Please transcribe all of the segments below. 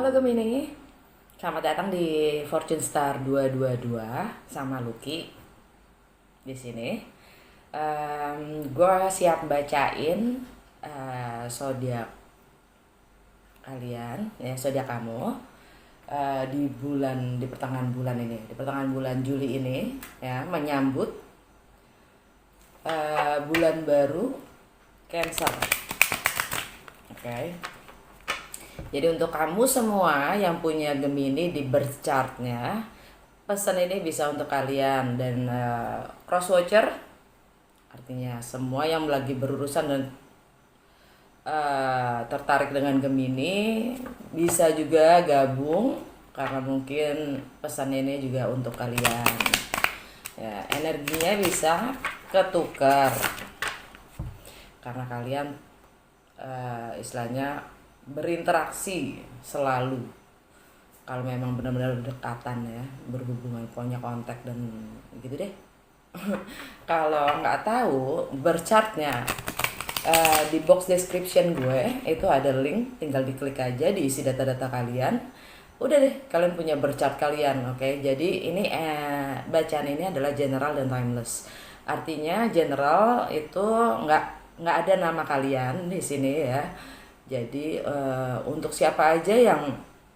Halo Gemini, selamat datang di Fortune Star 222 sama Lucky di sini. Gue siap bacain zodiak kalian, ya zodiak kamu di pertengahan bulan ini, di pertengahan bulan Juli ini, ya menyambut bulan baru Cancer. Oke. Jadi untuk kamu semua yang punya Gemini di birth chartnya, pesan ini bisa untuk kalian. Dan cross watcher artinya semua yang lagi berurusan dan tertarik dengan Gemini bisa juga gabung, karena mungkin pesan ini juga untuk kalian. Ya, energinya bisa ketukar karena kalian istilahnya berinteraksi selalu. Kalau memang benar-benar berdekatan ya, berhubungan, punya kontak dan gitu deh. Kalau nggak tahu berchartnya, di box description gue itu ada link, tinggal diklik aja, diisi data-data kalian. Udah deh, kalian punya berchart kalian, oke? Jadi ini bacaan ini adalah general dan timeless. Artinya general itu nggak ada nama kalian di sini ya. Jadi untuk siapa aja yang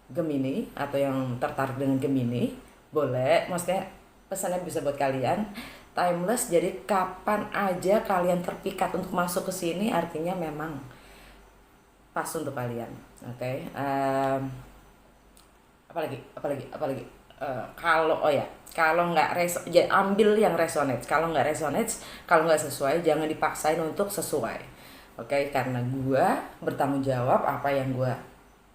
Gemini atau yang tertarik dengan Gemini, boleh, maksudnya pesannya bisa buat kalian. Timeless, jadi kapan aja kalian terpikat untuk masuk ke sini, artinya memang pas untuk kalian. Oke. Apalagi kalau nggak ambil yang resonate. Kalau nggak resonate, kalau nggak sesuai, jangan dipaksain untuk sesuai. Oke, karena gue bertanggung jawab apa yang gue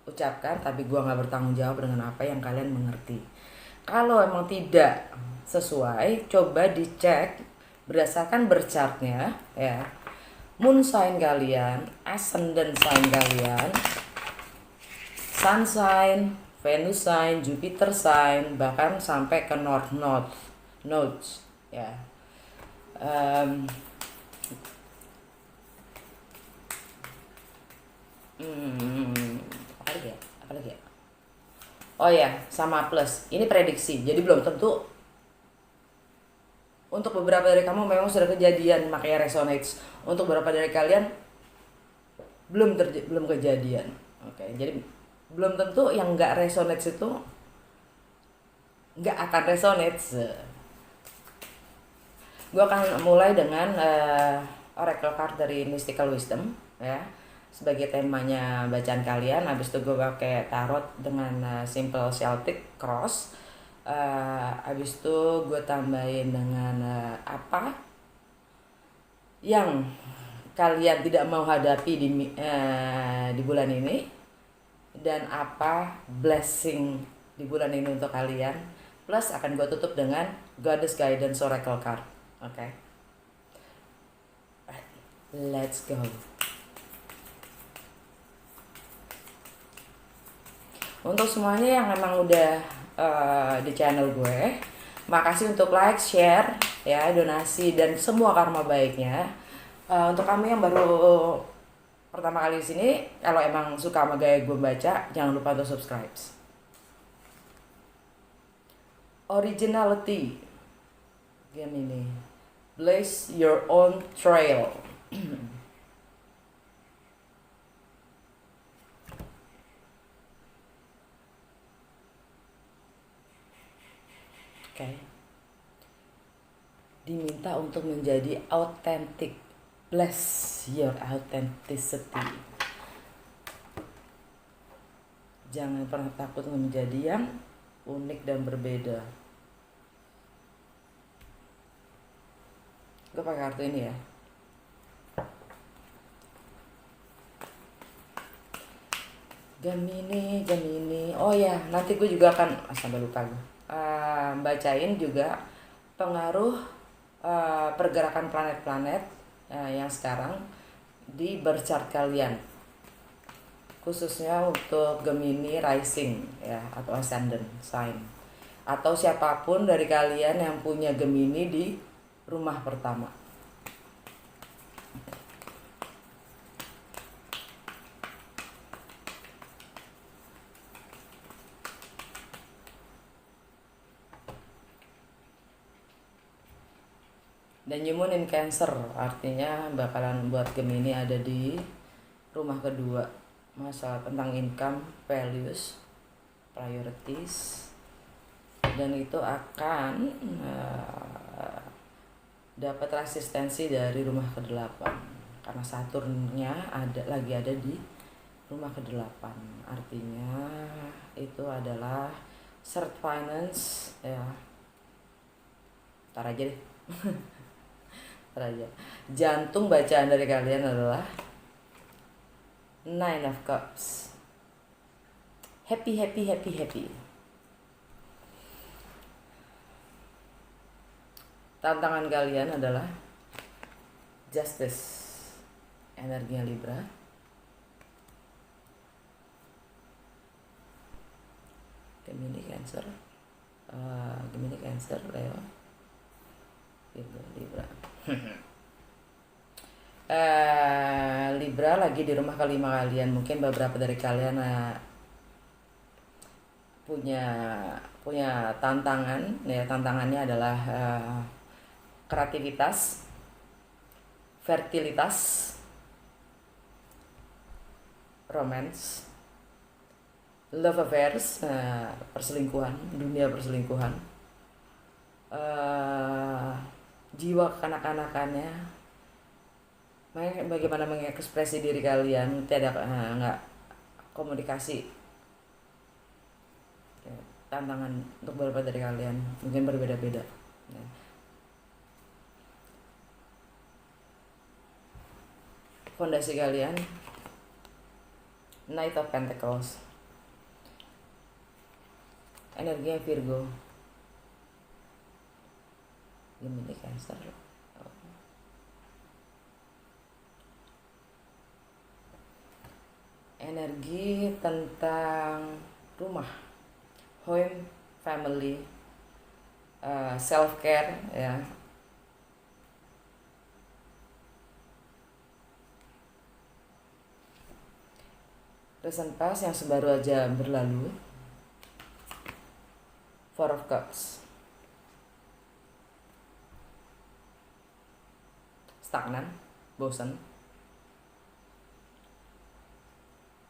ucapkan, tapi gue nggak bertanggung jawab dengan apa yang kalian mengerti. Kalau emang tidak sesuai, coba dicek berdasarkan berchartnya ya, moon sign kalian, ascendant sign kalian, sun sign, Venus sign, Jupiter sign, bahkan sampai ke north nodes ya. Apalagi ya? Oh ya, sama plus. Ini prediksi, jadi belum tentu. Untuk beberapa dari kamu memang sudah kejadian, makanya resonates. Untuk beberapa dari kalian belum kejadian. Oke, jadi belum tentu yang nggak resonates itu nggak akan resonates. Gue akan mulai dengan oracle card dari Mystical Wisdom ya, sebagai temanya bacaan kalian. Habis itu gue pakai tarot dengan simple Celtic cross. Habis itu gue tambahin dengan apa yang kalian tidak mau hadapi di bulan ini, dan apa blessing di bulan ini untuk kalian. Plus akan gue tutup dengan Goddess Guidance Oracle card. Oke. Let's go. Untuk semuanya yang memang udah di channel gue, makasih untuk like, share, ya, donasi dan semua karma baiknya. Untuk kamu yang baru pertama kali di sini, kalau emang suka sama gaya gue baca, jangan lupa untuk subscribe. Originality, Gemini, blaze your own trail. Okay. Diminta untuk menjadi authentic. Bless your authenticity. Jangan pernah takut menjadi yang unik dan berbeda. Gue pakai kartu ini ya. Gemini. Oh ya, nanti gue juga akan sampai lupa gue. Bacain juga pengaruh pergerakan planet-planet yang sekarang di birth kalian, khususnya untuk Gemini rising ya, atau ascendant sign, atau siapapun dari kalian yang punya Gemini di rumah pertama. Dan new moon in Cancer artinya bakalan buat Gemini ada di rumah kedua, masalah tentang income, values, priorities, dan itu akan dapat resistensi dari rumah ke-8 karena Saturnnya lagi ada di rumah ke-8. Artinya itu adalah shared finance ya. Ntar aja deh. Ntar aja. Jantung bacaan dari kalian adalah Nine of Cups. Happy, happy, happy, happy. Tantangan kalian adalah Justice. Energinya Libra. Gemini, Cancer. Gemini, Cancer, Leo, Virgo, Libra. Libra lagi di rumah kelima kalian. Mungkin beberapa dari kalian punya tantangan ya. Tantangannya adalah kreativitas, fertilitas, romance, love affairs, perselingkuhan, dunia perselingkuhan, jiwa kekanak-kanakannya, bagaimana mengekspresi diri kalian, nggak komunikasi. Tantangan untuk beberapa dari kalian mungkin berbeda-beda. Fondasi kalian Knight of Pentacles, energinya Virgo, Gemini, Cancer. Energi tentang rumah, home, family, self care ya. Recent past yang sebaru aja berlalu, Four of Cups, stagnan, bosan,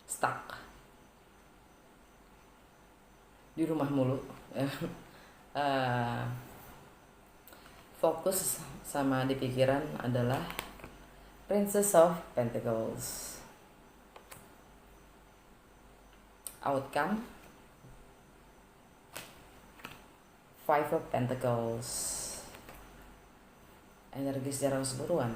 stuck di rumah mulu. Fokus sama di pikiran adalah Princess of Pentacles. Outcome Five of Pentacles. Energi secara keseluruhan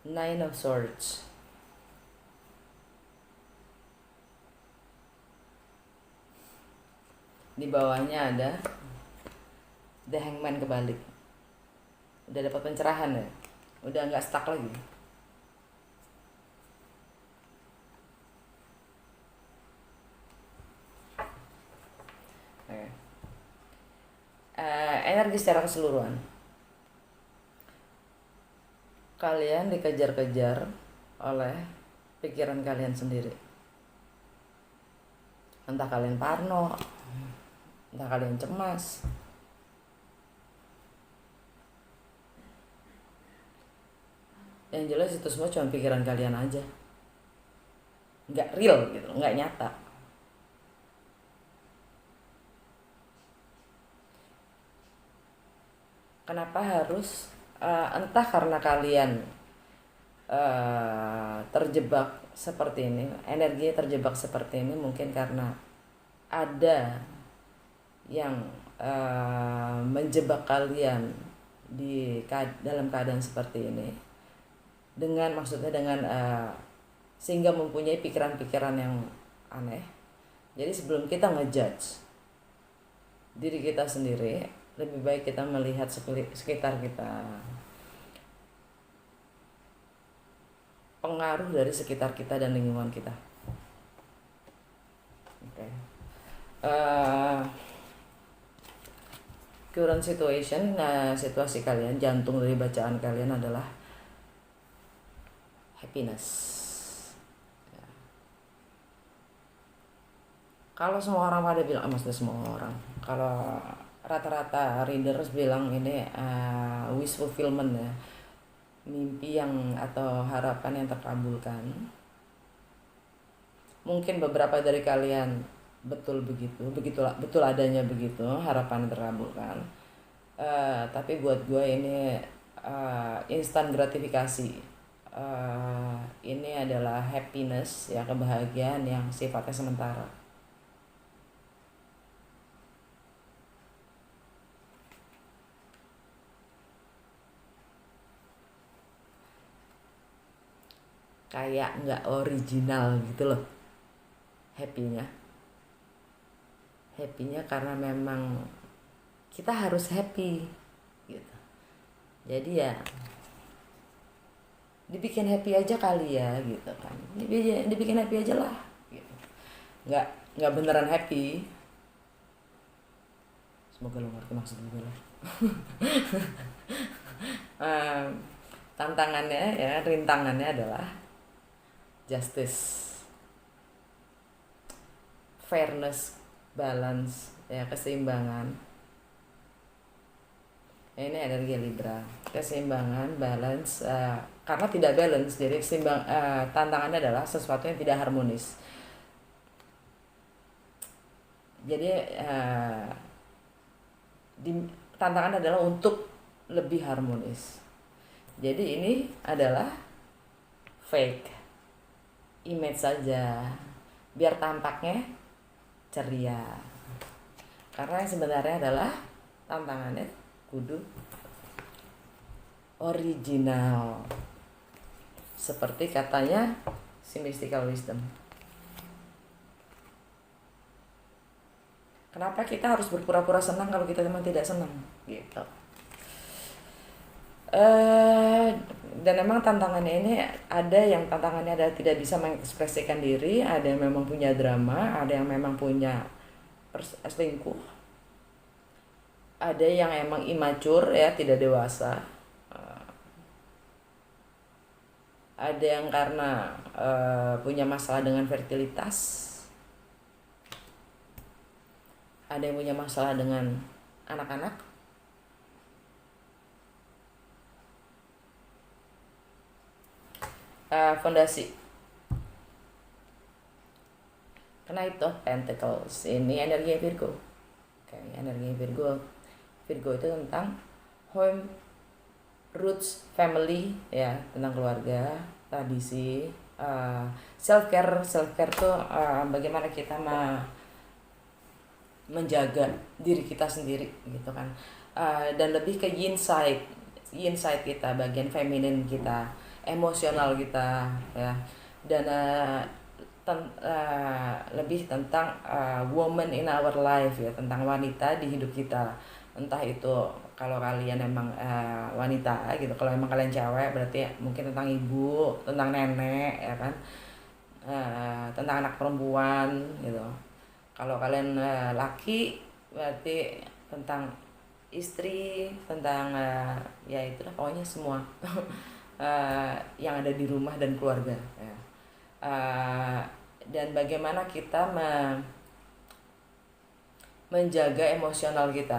Nine of Swords. Di bawahnya ada The Hangman kebalik. Udah dapat pencerahan ya, udah nggak stuck lagi. Energi secara keseluruhan kalian dikejar-kejar oleh pikiran kalian sendiri. Entah kalian parno, entah kalian cemas, yang jelas itu semua cuma pikiran kalian aja, nggak real gitu, nggak nyata. Kenapa harus entah karena kalian terjebak seperti ini, energinya terjebak seperti ini, mungkin karena ada yang menjebak kalian dalam keadaan seperti ini, dengan maksudnya dengan sehingga mempunyai pikiran-pikiran yang aneh. Jadi sebelum kita ngejudge diri kita sendiri, lebih baik kita melihat sekitar kita, pengaruh dari sekitar kita dan lingkungan kita. Oke. Current situation, situasi kalian, jantung dari bacaan kalian adalah happiness. Ya. Kalau semua orang pada bilang, maksudnya semua orang, kalau rata-rata readers bilang ini wish fulfillment ya, mimpi yang atau harapan yang terkabulkan. Mungkin beberapa dari kalian betul begitu, betul adanya begitu, harapan yang terkabulkan. Tapi buat gue ini instant gratifikasi. Ini adalah happiness ya, kebahagiaan yang sifatnya sementara. Kayak nggak original gitu loh happy-nya karena memang kita harus happy gitu. Jadi ya dibikin happy aja kali ya gitu kan, dibikin happy aja lah gitu. nggak beneran happy. Semoga lo ngerti maksud gue lah. Tantangannya ya, rintangannya adalah justice, fairness, balance ya, keseimbangan. Ini energi Libra, keseimbangan, balance. Karena tidak balance, jadi tantangannya adalah sesuatu yang tidak harmonis. Jadi tantangan adalah untuk lebih harmonis. Jadi ini adalah fake image saja, biar tampaknya ceria. Karena yang sebenarnya adalah tantangannya kudu original, seperti katanya si Mystical Wisdom. Kenapa kita harus berpura-pura senang kalau kita memang tidak senang gitu. Dan memang tantangannya ini ada yang tantangannya adalah tidak bisa mengekspresikan diri, ada yang memang punya drama, ada yang memang punya selingkuh, ada yang emang immature ya, tidak dewasa, ada yang karena punya masalah dengan fertilitas, ada yang punya masalah dengan anak-anak, fondasi. Karena itu Pentacles ini energi Virgo. Oke, energi Virgo itu tentang home, roots, family ya, tentang keluarga, tradisi, self care tuh bagaimana kita menjaga diri kita sendiri gitu kan, dan lebih ke yin side kita, bagian feminin kita, emosional kita ya, dan lebih tentang woman in our life ya, tentang wanita di hidup kita. Entah itu kalau kalian emang wanita gitu, kalau emang kalian cewek berarti mungkin tentang ibu, tentang nenek ya kan, tentang anak perempuan gitu. Kalau kalian laki berarti tentang istri, tentang ya itulah pokoknya semua yang ada di rumah dan keluarga ya. Dan bagaimana kita menjaga emosional kita,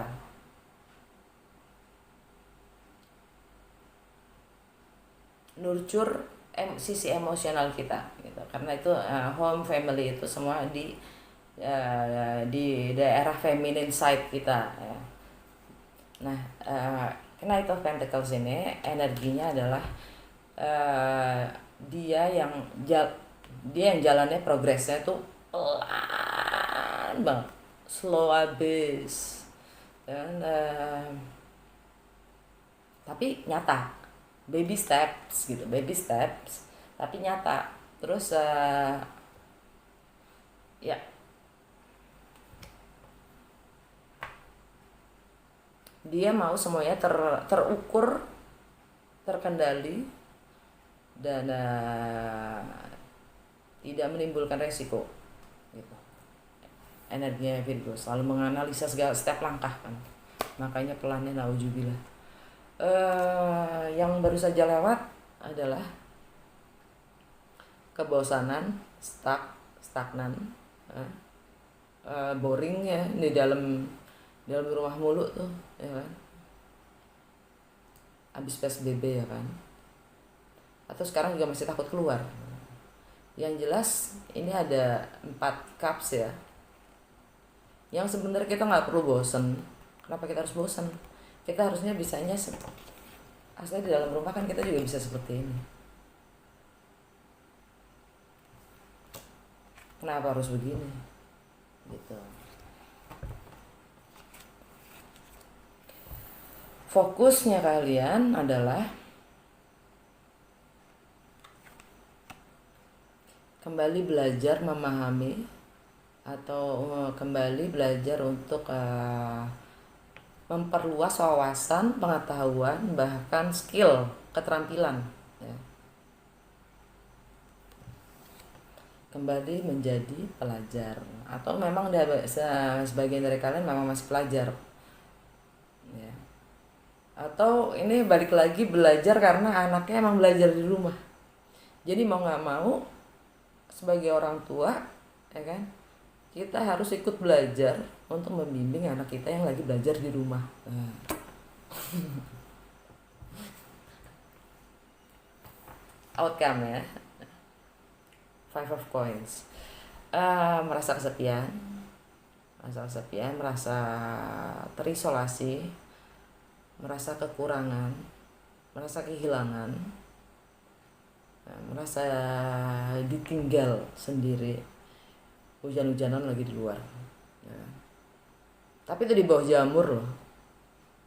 nurture sisi emosional kita gitu. Karena itu home, family itu semua di daerah feminine side kita ya. Nah, karena itu Pentacles ini energinya adalah dia yang jalannya progresnya tuh pelan banget, slow abis, dan tapi nyata, baby steps tapi nyata. Terus ya dia mau semuanya terukur, terkendali, dan tidak menimbulkan resiko gitu. Energinya Virgo selalu menganalisa segala setiap langkah kan, makanya pelannya nauzubillah. Yang baru saja lewat adalah kebosanan, stagnan, boring ya di dalam dalam rumah mulu tuh, ya kan, habis PSBB ya kan, atau sekarang juga masih takut keluar. Yang jelas ini ada 4 cups ya, yang sebenarnya kita nggak perlu bosen. Kenapa kita harus bosen? Kita harusnya bisanya asli di dalam rumah kan kita juga bisa seperti ini. Kenapa harus begini gitu? Fokusnya kalian adalah kembali belajar memahami atau kembali belajar untuk memperluas wawasan, pengetahuan, bahkan skill, keterampilan ya. Kembali menjadi pelajar, atau memang sebagian dari kalian memang masih pelajar ya. Atau ini balik lagi belajar karena anaknya emang belajar di rumah. Jadi mau nggak mau sebagai orang tua ya kan, kita harus ikut belajar untuk membimbing anak kita yang lagi belajar di rumah. Outcome ya, 5 of coins. Merasa kesepian, merasa terisolasi, merasa kekurangan, merasa kehilangan, merasa ditinggal sendiri, hujan-hujanan lagi di luar ya. Tapi itu di bawah jamur loh,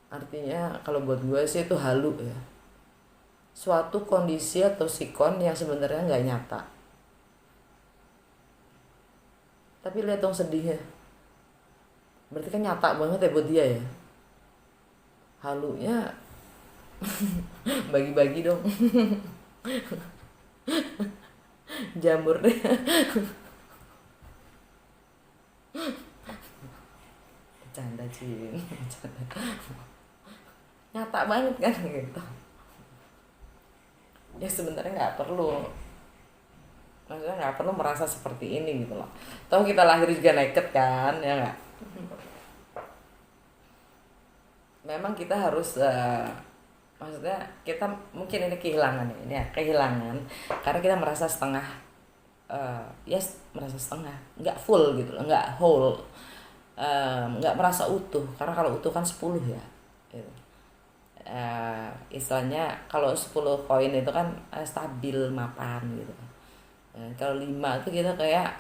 artinya kalau buat gue sih itu halu ya, suatu kondisi atau sikon yang sebenarnya nggak nyata. Tapi lihat dong sedihnya, berarti kan nyata banget ya buat dia ya. Halunya bagi-bagi dong. Jamur deh. Bercanda Cin, nyata banget kan gitu ya. Sebenarnya nggak perlu, maksudnya nggak perlu merasa seperti ini gitu loh. Tahu kita lahir juga naked kan ya nggak. Memang kita harus maksudnya kita mungkin ini kehilangan ya, ini ya kehilangan karena kita merasa setengah, merasa setengah, nggak full gitu loh, nggak whole, nggak merasa utuh. Karena kalau utuh kan 10 ya gitu. Istilahnya kalau 10 koin itu kan stabil mapan gitu. Kalau 5 itu kita kayak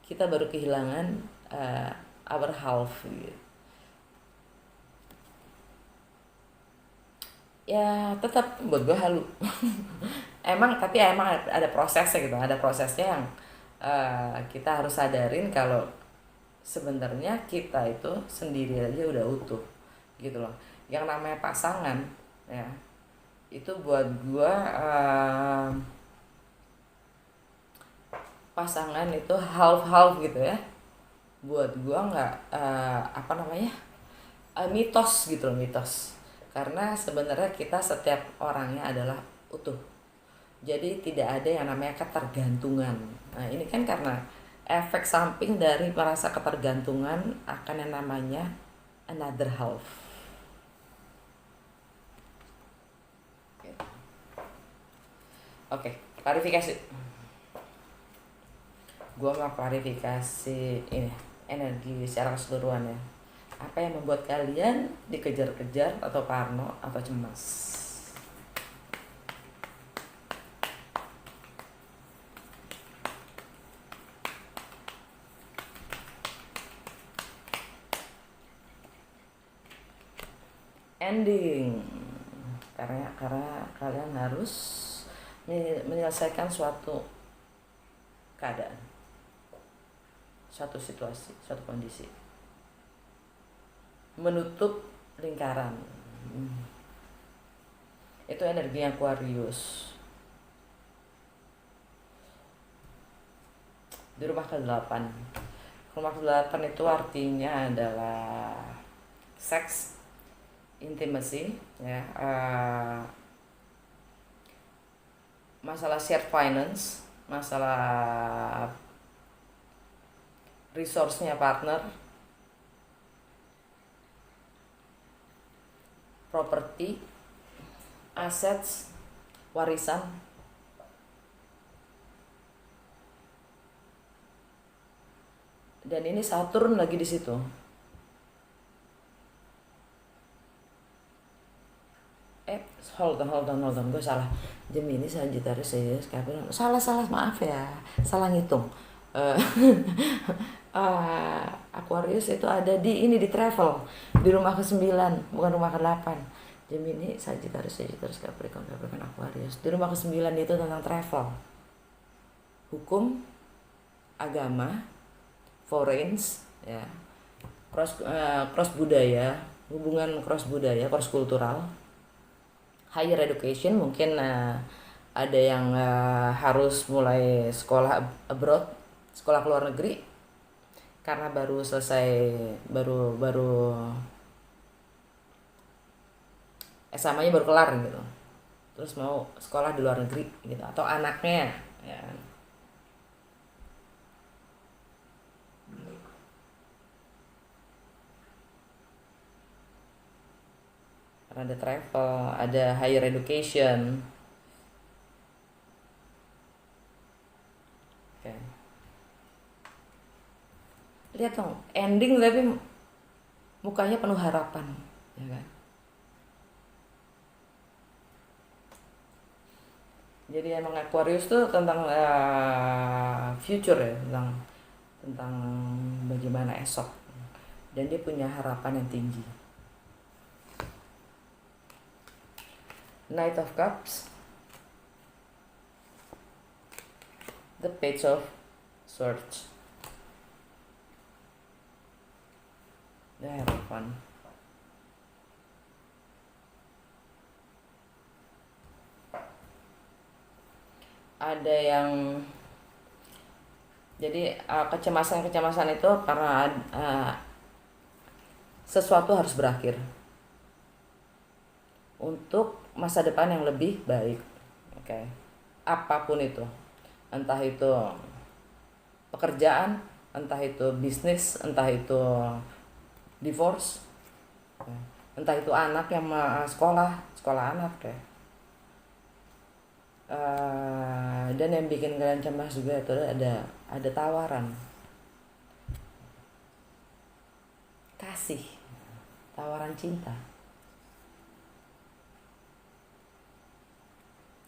kita baru kehilangan our half gitu. Ya tetap buat gue halu. Tapi emang ada prosesnya gitu, ada prosesnya yang kita harus sadarin kalau sebenarnya kita itu sendiri aja udah utuh gitu loh. Yang namanya pasangan ya, itu buat gue pasangan itu half gitu ya. Buat gue nggak mitos gitu loh, mitos. Karena sebenarnya kita setiap orangnya adalah utuh. Jadi tidak ada yang namanya ketergantungan. Nah ini kan karena efek samping dari merasa ketergantungan akan yang namanya another half. Oke, klarifikasi. Gua mau klarifikasi ini energi secara keseluruhan ya. Apa yang membuat kalian dikejar-kejar atau parno atau cemas? Ending. Karena kalian harus menyelesaikan suatu keadaan, suatu situasi, suatu kondisi, menutup lingkaran. Itu energi Aquarius. Di rumah ke-8. Rumah ke-8 itu artinya adalah seks, intimacy ya, masalah shared finance, masalah resource-nya partner, properti, assets, warisan. Dan ini Saturn lagi di situ. Hold on, gue salah. Gemini, Sagittarius, Capricorn. Salah, maaf ya. Salah ngitung. Aquarius itu ada di travel, di rumah ke-9, bukan rumah ke-8. Gemini, Sagittarius, Capricorn, Aquarius. Di rumah ke-9 itu tentang travel, hukum, agama, foreign, ya, cross budaya, hubungan cross budaya, cross kultural, higher education. Mungkin ada yang harus mulai sekolah abroad, sekolah ke luar negeri, karena baru selesai, baru SMA-nya baru kelar gitu, terus mau sekolah di luar negeri gitu, atau anaknya, ya. Karena ada travel, ada higher education. Oke. Lihat dong, ending tapi mukanya penuh harapan, ya kan? Jadi emang Aquarius tuh tentang future ya, tentang bagaimana esok, dan dia punya harapan yang tinggi. Knight of Cups, the Page of Swords, the Hierophant. Ada yang jadi kecemasan itu karena sesuatu harus berakhir untuk masa depan yang lebih baik. Oke. Apapun itu, entah itu pekerjaan, entah itu bisnis, entah itu divorce, entah itu anak yang sekolah anak deh. Dan yang bikin kalian cemas juga itu ada tawaran kasih, tawaran cinta.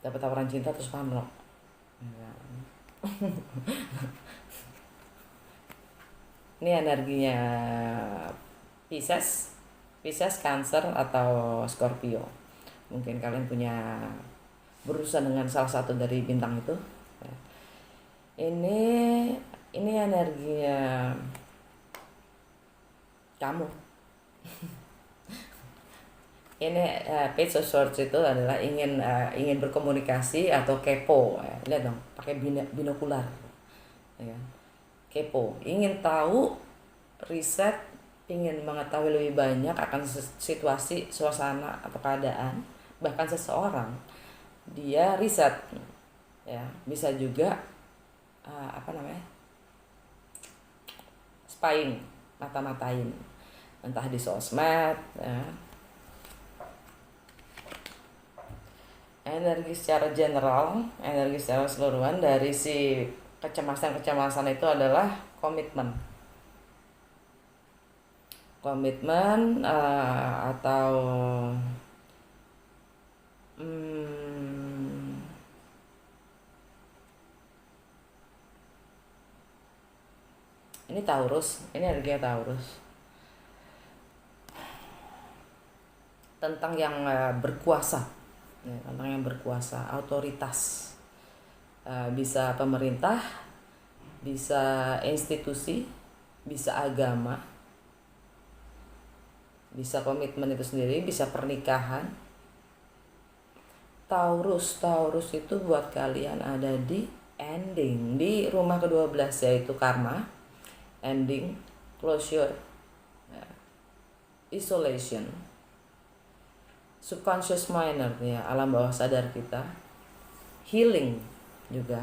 Dapat tawaran cinta terus pamlok. Ini energinya Pisces, Cancer atau Scorpio. Mungkin kalian punya berurusan dengan salah satu dari bintang itu. Ini energinya kamu. Ini Page of Swords itu adalah ingin berkomunikasi atau kepo. Lihat dong, pakai binokular, ya. Kepo, ingin tahu, riset, ingin mengetahui lebih banyak akan situasi, suasana atau keadaan, bahkan seseorang. Dia riset, ya. Bisa juga spying, mata-matain, entah di sosmed, ya. Energi secara general, energi secara keseluruhan dari si kecemasan itu adalah komitmen atau ini Taurus, ini energinya Taurus, tentang yang berkuasa. Tentang yang berkuasa, otoritas, bisa pemerintah, bisa institusi, bisa agama, bisa komitmen itu sendiri, bisa pernikahan. Taurus itu buat kalian ada di ending, di rumah ke-12, yaitu karma, ending, closure, isolation, subconscious mind, artinya alam bawah sadar kita, healing juga.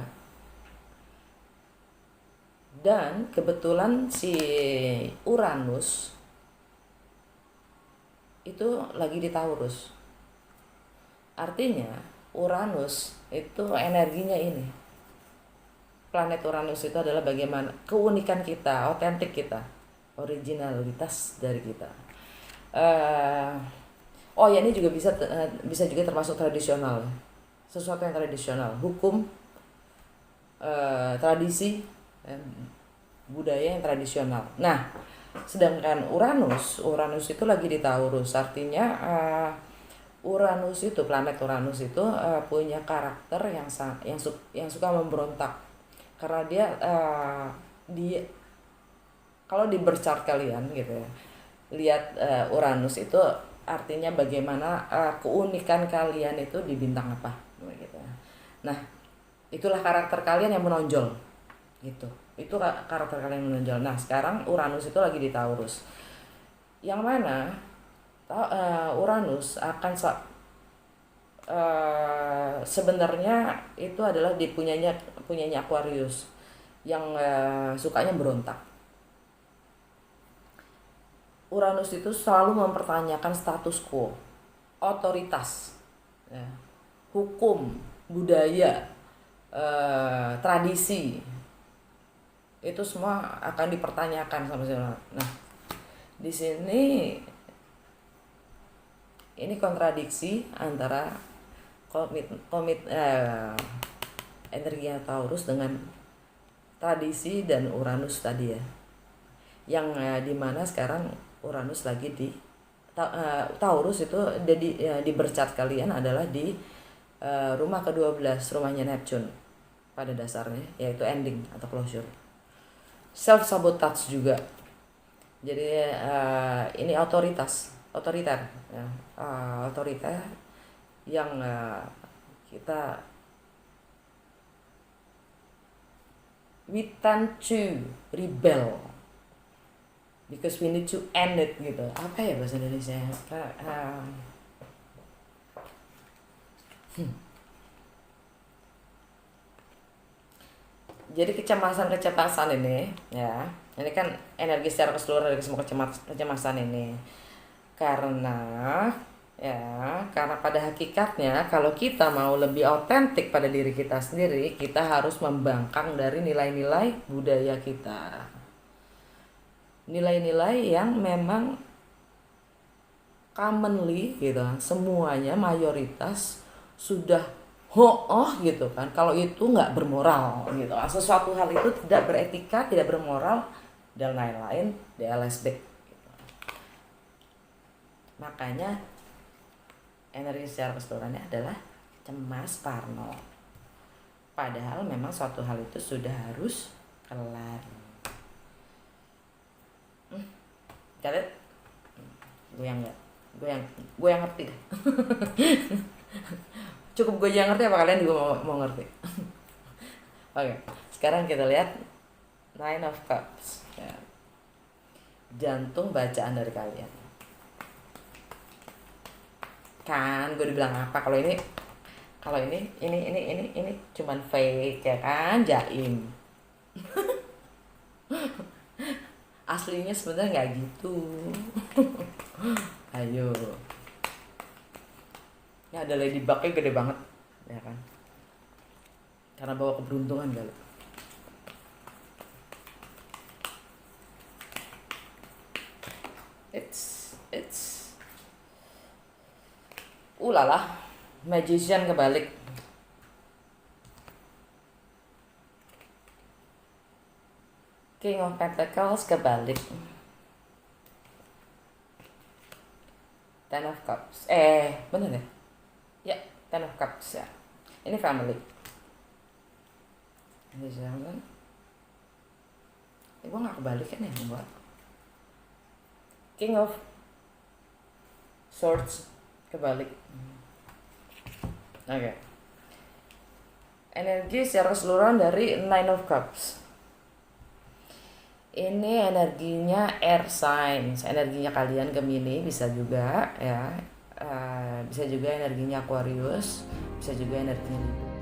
Dan kebetulan si Uranus itu lagi di Taurus. Artinya Uranus itu energinya ini. Planet Uranus itu adalah bagaimana keunikan kita, otentik kita, originalitas dari kita. Eh, oh ya, ini juga bisa juga termasuk tradisional, sesuatu yang tradisional, hukum, tradisi, budaya yang tradisional. Nah, sedangkan Uranus itu lagi di Taurus, artinya Uranus itu, planet Uranus itu punya karakter yang suka memberontak, karena dia kalau di birth chart kalian gitu ya, lihat Uranus itu artinya bagaimana keunikan kalian itu di bintang apa gitu. Nah, itulah karakter kalian yang menonjol gitu. Itu karakter kalian yang menonjol. Nah, sekarang Uranus itu lagi di Taurus. Yang mana Uranus akan sebenarnya itu adalah punyanya Aquarius yang sukanya berontak. Uranus itu selalu mempertanyakan status quo, otoritas, ya, hukum, budaya, tradisi, itu semua akan dipertanyakan sama si Uranus. Nah, di sini ini kontradiksi antara energinya Taurus dengan tradisi dan Uranus tadi ya, yang dimana sekarang Uranus lagi di Taurus itu di bercat kalian adalah di rumah ke-12, rumahnya Neptune pada dasarnya, yaitu ending atau closure, self sabotage juga. Jadi ini otoriter ya, otoriter yang kita we tend to rebel because we need to end it gitu. Apa ya bahasa Indonesia? Jadi kecemasan ini ya, ini kan energi secara keseluruhan dari semua kecemasan ini, karena pada hakikatnya kalau kita mau lebih otentik pada diri kita sendiri, kita harus membangkang dari nilai-nilai budaya kita, nilai-nilai yang memang commonly gitu, semuanya mayoritas sudah gitu kan, kalau itu nggak bermoral gitu, sesuatu hal itu tidak beretika, tidak bermoral dan lain-lain, DLSD gitu. Makanya energi secara keseluruhannya adalah cemas, parno, padahal memang suatu hal itu sudah harus kelar. Kalian gue yang ngerti deh. Cukup gue yang ngerti apa kalian juga mau ngerti? Oke, sekarang kita lihat Nine of Cups ya. Jantung bacaan dari kalian. Kan gue dibilang apa, kalau ini cuman fake ya kan, jaim. Aslinya sebenarnya nggak gitu. Ayo, ini ada ladybugnya gede banget ya kan, karena bawa keberuntungan kali. It's ulala, magician kebalik. King of Pentacles kebalik. Ten of Cups. Bener ya? Ya, Ten of Cups ya. Ini family. Ini jangan. Gue gak kebalik kan ya, buat. King of Swords kebalik. Oke. Energi secara keseluruhan dari Nine of Cups. Ini energinya air signs, energinya kalian Gemini bisa juga ya, bisa juga energinya Aquarius, bisa juga energinya